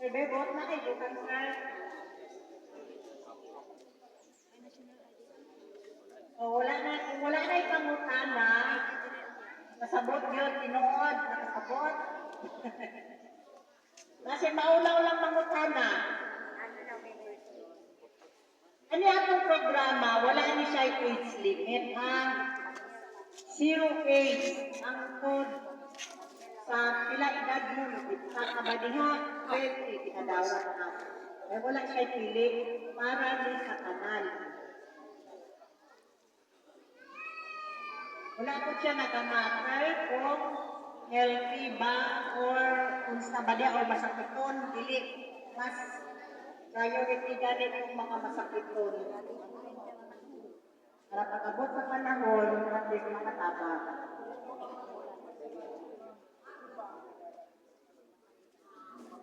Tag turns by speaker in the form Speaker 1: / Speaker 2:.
Speaker 1: Bebot na kay bukan sir. Kung wala na ipangutana, nasabot yun, tinuod, nakasabot. Kasi maulaw lang mangutana. Ano atong programa, wala ni siya age limit, ha? 0 age ang code sa pila edad mo, sa kabadiha, 20, kinadawat na. Eh, wala siya pili para ni sa kanal. Wala po siya nagamatter kung healthy ba or kung sa badya o masakiton, dili. Mas priority gani kung mga masakiton. Para pag-abot sa panahon, at least makatapang.